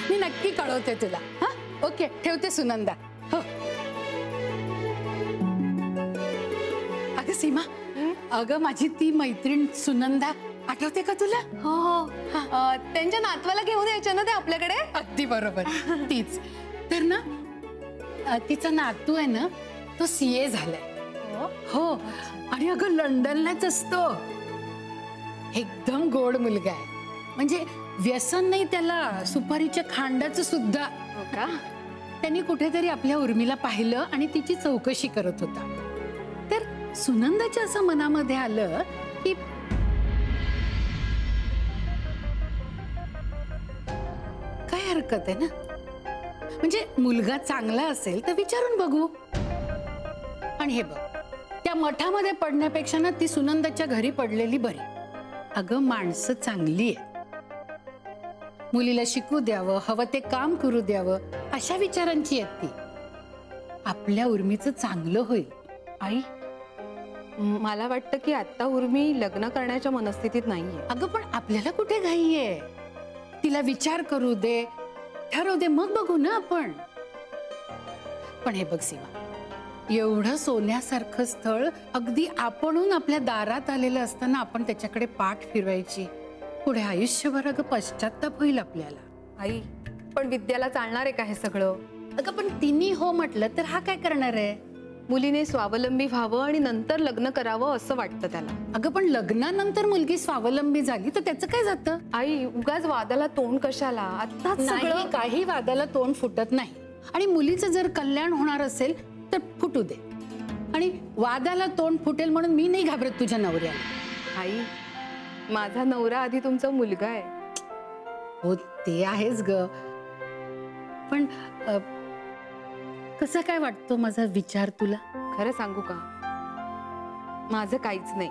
मी नक्की कळवते तुला. हा ओके ठेवते सुनंदा. हो अगं सीमा, अगं माझी ती मैत्रीण सुनंदा आठवते का तुला? हो हो, त्यांच्या नातवाला घेऊन यायच्या ना ते आपल्याकडे. अगदी बरोबर तीच तर ना. तिचा नातू आहे ना तो CA झालाय. हो आणि अगं लंडनलाच असतो. एकदम गोड मुलगा आहे. म्हणजे व्यसन नाही त्याला, सुपारीच्या खांडाचं सुद्धा. हो का? त्यांनी कुठेतरी आपल्या उर्मिला पाहिलं आणि तिची चौकशी करत होता. तर सुनंदाच्या असं मनामध्ये आलं की काय हरकत आहे ना, म्हणजे मुलगा चांगला असेल तर विचारून बघू. आणि हे बघ, त्या मठामध्ये पडण्यापेक्षा ना ती सुनंदाच्या घरी पडलेली बरी. अगं माणसं चांगली आहे, मुलीला शिकू द्यावं, हवं ते काम करू द्यावं, अशा विचारांची आहेत ती. आपल्या उर्मीचं चांगलं होईल. आई, मला वाटतं की आता उर्मी लग्न करण्याच्या मनस्थितीत नाहीये. अगं पण आपल्याला कुठे घाई आहे? तिला विचार करू दे, ठरवू दे, मग बघू ना आपण. पण हे बघ सीमा, एवढं सोन्यासारखं स्थळ अगदी आपणहून आपल्या दारात आलेलं असताना आपण त्याच्याकडे पाठ फिरवायची, पुढे आयुष्यभर अगं पश्चाताप होईल आपल्याला. आई, पण विद्याला चालणार आहे का हे सगळं? अगं पण तिने हो म्हटलं तर हा काय करणार आहे? मुलीने स्वावलंबी व्हावं आणि नंतर लग्न करावं असं वाटतं त्याला. अगं पण लग्नानंतर मुलगी स्वावलंबी झाली तर त्याचं काय जातं? आई, उगाच वादाला तोंड कशाला? आत्ताच नाही, सगळं. काही वादाला तोंड फुटत नाही. आणि मुलीचं जर कल्याण होणार असेल तर फुटू दे. आणि वादाला तोंड फुटेल म्हणून मी नाही घाबरत तुझ्या नवऱ्याला. आई, माझा नवरा आधी तुमचा मुलगा आहे. हो ते आहेच ग, पण कसा काय वाटतो माझा विचार तुला? खरं सांगू का, माझं काहीच नाही.